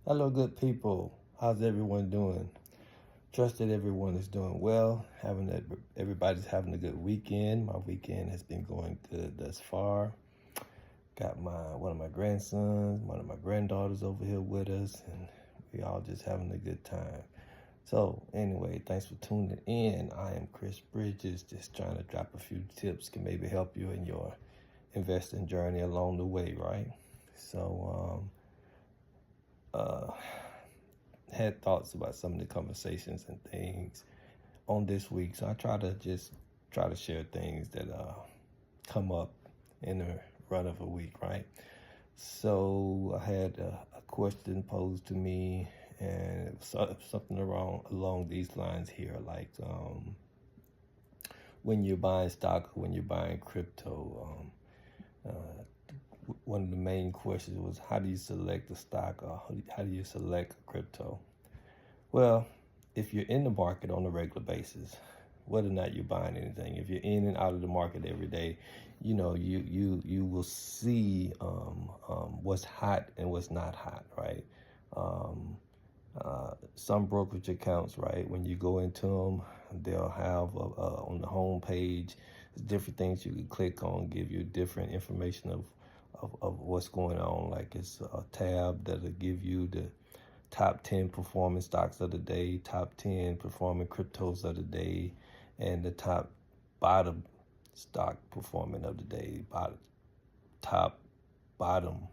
Hello, good people. How's everyone doing? Trust that everyone is doing well. Everybody's having a good weekend. My weekend has been going good thus far. Got one of my grandsons, one of my granddaughters over here with us, and we all just having a good time. So anyway, thanks for tuning in. I am Chris Bridges, just trying to drop a few tips can maybe help you in your investing journey along the way, right? So had thoughts about some of the conversations and things on this week. So I try to share things that come up in the run of a week, right? So I had a question posed to me, and it was something along these lines here, like when you're buying stock or when you're buying crypto. One of the main questions was, how do you select a stock, or how do you select a crypto? Well, if you're in the market on a regular basis, whether or not you're buying anything, if you're in and out of the market every day, you will see what's hot and what's not hot, right? Um, some brokerage accounts, right? When you go into them, they'll have on the home page different things you can click on, give you different information of what's going on. Like it's a tab that'll give you the top 10 performing stocks of the day, top 10 performing cryptos of the day, and the top bottom stock performing of the day, top bottom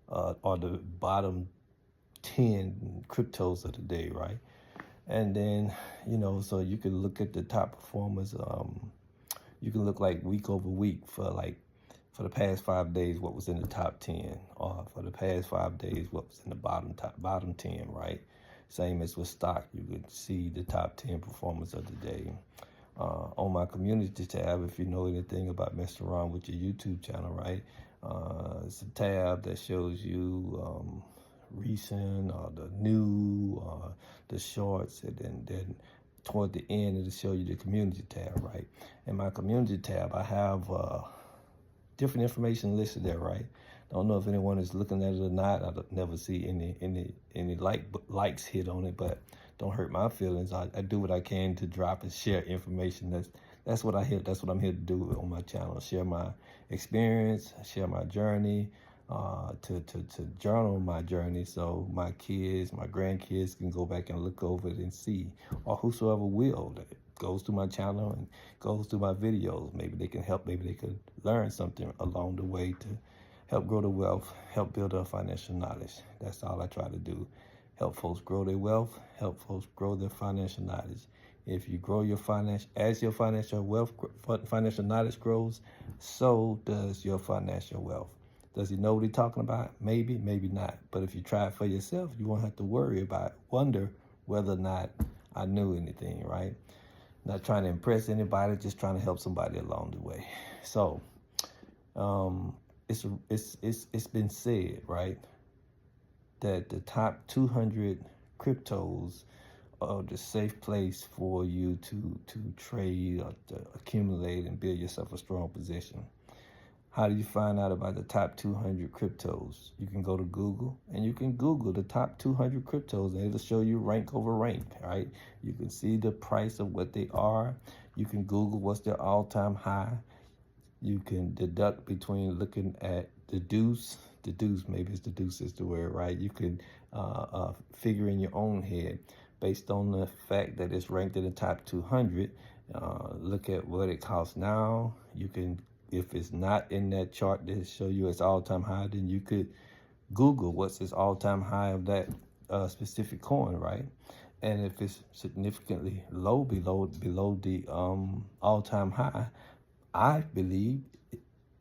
or the bottom 10 cryptos of the day, right? And then, so you can look at the top performers. You can look like week over week for the past 5 days, what was in the top 10, or for the past 5 days, what was in the bottom 10, right? Same as with stock, you could see the top 10 performers of the day. On my community tab, if you know anything about messing around with your YouTube channel, right? It's a tab that shows you recent or the new, the shorts, and then toward the end it'll show you the community tab, right? In my community tab, I have different information listed there, right? Don't know if anyone is looking at it or not. I don't never see any likes hit on it, but don't hurt my feelings. I do what I can to drop and share information. That's what That's what I'm here to do on my channel. Share my experience, share my journey, to journal my journey, so my kids, my grandkids can go back and look over it and see, or whosoever will that goes to my channel and goes through my videos. Maybe they can help, maybe they could learn something along the way to help grow the wealth, help build their financial knowledge. That's all I try to do. Help folks grow their wealth, help folks grow their financial knowledge. If you grow your as your financial knowledge grows, so does your financial wealth. Does he know what he's talking about? Maybe, maybe not. But if you try it for yourself, you won't have to wonder whether or not I knew anything, right? Not trying to impress anybody, just trying to help somebody along the way. So, it's been said, right, that the top 200 cryptos are the safe place for you to trade or to accumulate and build yourself a strong position. How do you find out about the top 200 cryptos? You can go to Google and you can Google the top 200 cryptos and it'll show you rank over rank, right? You can see the price of what they are. You can Google what's their all-time high. You can deduct between looking at maybe it's the deuce is the word, right? You can figure in your own head based on the fact that it's ranked in the top 200. Look at what it costs now. You can, if it's not in that chart that show you its all-time high, then you could Google what's its all-time high of that specific coin, right? And if it's significantly low below the all-time high, I believe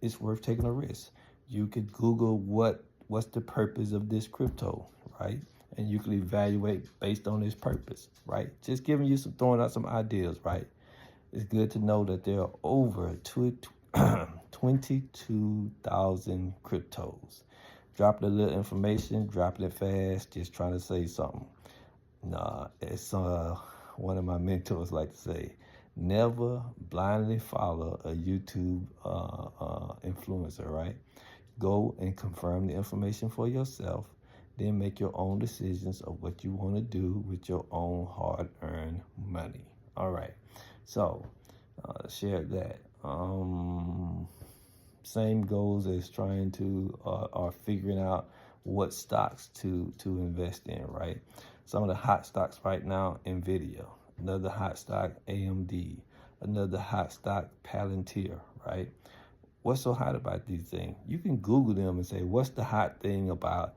it's worth taking a risk. You could Google what's the purpose of this crypto, right? And you can evaluate based on its purpose, right? Just giving you throwing out some ideas, right? It's good to know that there are over 22,000 cryptos. Dropping a little information, dropping it fast, just trying to say something. Nah, it's one of my mentors like to say, never blindly follow a YouTube influencer, right? Go and confirm the information for yourself. Then make your own decisions of what you want to do with your own hard-earned money. All right. So, share that. Same goals as trying to or figuring out what stocks to invest in, right? Some of the hot stocks right now, Nvidia. Another hot stock, AMD. Another hot stock, Palantir, right? What's so hot about these things? You can Google them and say, what's the hot thing about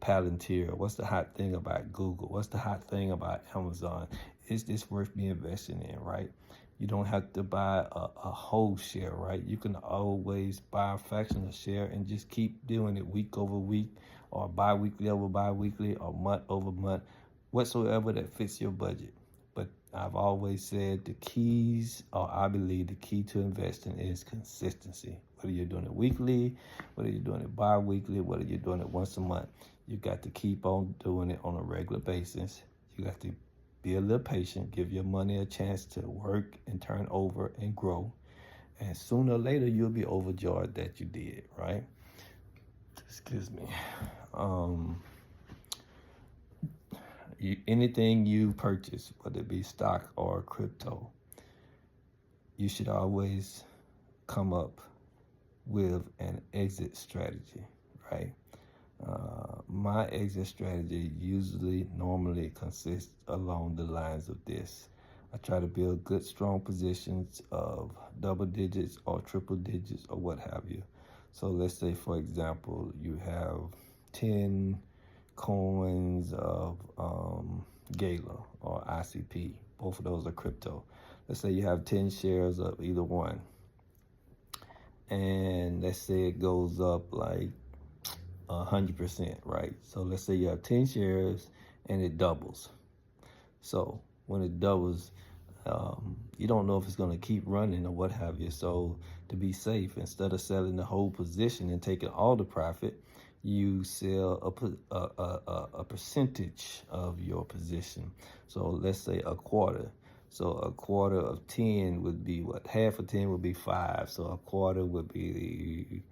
Palantir? What's the hot thing about Google? What's the hot thing about Amazon? Is this worth me investing in, right? You don't have to buy a whole share, right? You can always buy a fractional share and just keep doing it week over week or bi-weekly over bi-weekly or month over month, whatsoever that fits your budget. But I've always said the keys, or I believe the key to investing is consistency. Whether you're doing it weekly, whether you're doing it bi-weekly, whether you're doing it once a month, you got to keep on doing it on a regular basis. You got to be a little patient, give your money a chance to work and turn over and grow. And sooner or later, you'll be overjoyed that you did, right? Excuse me. Anything you purchase, whether it be stock or crypto, you should always come up with an exit strategy, right? My exit strategy normally consists along the lines of this. I try to build good, strong positions of double digits or triple digits or what have you. So let's say, for example, you have 10 coins of Gala or ICP. Both of those are crypto. Let's say you have 10 shares of either one. And let's say it goes up like 100%, right? So let's say you have 10 shares and it doubles. So when it doubles, you don't know if it's going to keep running or what have you. So to be safe, instead of selling the whole position and taking all the profit, you sell a percentage of your position. So let's say a quarter. So a quarter of 10 would be what? Half of 10 would be 5. So a quarter would be,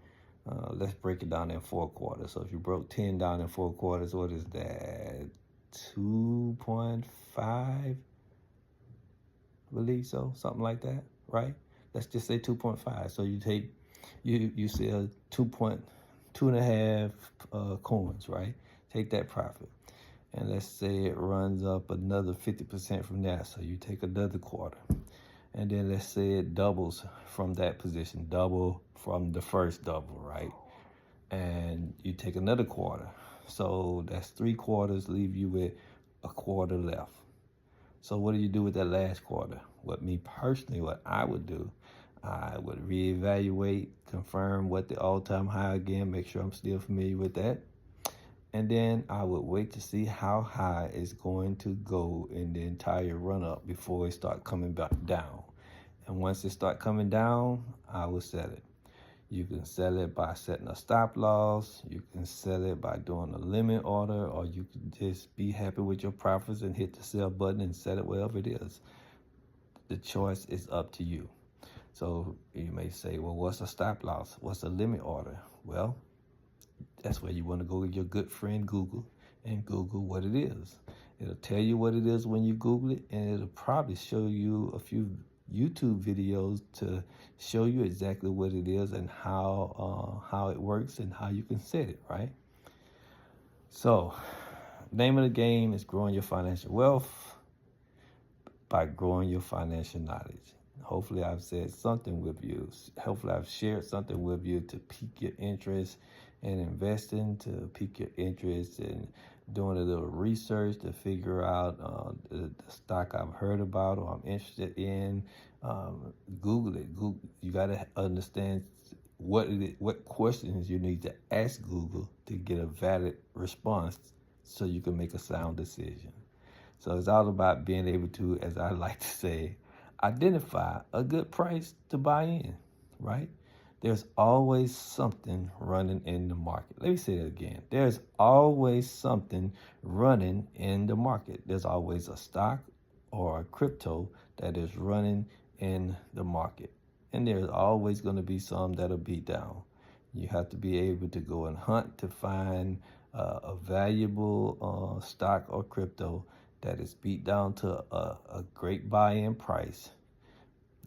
let's break it down in 4 quarters. So if you broke 10 down in 4 quarters, what is that? 2.5? I believe so, something like that, right? Let's just say 2.5. So you take, you sell 2.5 coins, right? Take that profit. And let's say it runs up another 50% from that. So you take another quarter. And then let's say it doubles from that position, double from the first double, right? And you take another quarter. So that's 3 quarters, leave you with a quarter left. So what do you do with that last quarter? What I would do, I would reevaluate, confirm what the all-time high again, make sure I'm still familiar with that. And then I would wait to see how high it's going to go in the entire run-up before it start coming back down. And once it start coming down, I will sell it. You can sell it by setting a stop loss. You can sell it by doing a limit order, or you can just be happy with your profits and hit the sell button and sell it wherever it is. The choice is up to you. So you may say, well, what's a stop loss? What's a limit order? Well, that's where you want to go with your good friend Google and Google what it is. It'll tell you what it is when you Google it, and it'll probably show you a few YouTube videos to show you exactly what it is and how it works and how you can set it, right? So, name of the game is growing your financial wealth by growing your financial knowledge. Hopefully I've said something with you. Hopefully I've shared something with you to pique your interest in investing, to pique your interest in doing a little research to figure out the stock I've heard about or I'm interested in. Google it. You got to understand what questions you need to ask Google to get a valid response so you can make a sound decision. So it's all about being able to, as I like to say, identify a good price to buy in, right? There's always something running in the market. Let me say that again. There's always something running in the market. There's always a stock or a crypto that is running in the market. And there's always going to be some that'll be down. You have to be able to go and hunt to find a valuable stock or crypto that is beat down to a great buy-in price.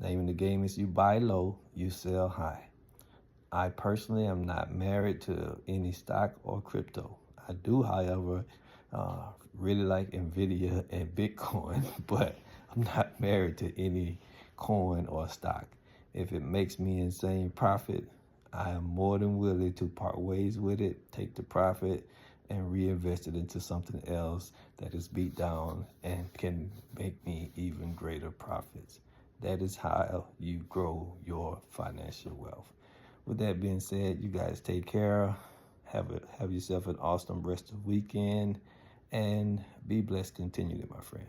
Name of the game is you buy low, you sell high. I personally am not married to any stock or crypto. I do, however, really like NVIDIA and Bitcoin, but I'm not married to any coin or stock. If it makes me insane profit, I am more than willing to part ways with it, take the profit, and reinvest it into something else that is beat down and can make me even greater profits. That is how you grow your financial wealth. With that being said, you guys take care. Have yourself an awesome rest of the weekend, and be blessed continually, my friend.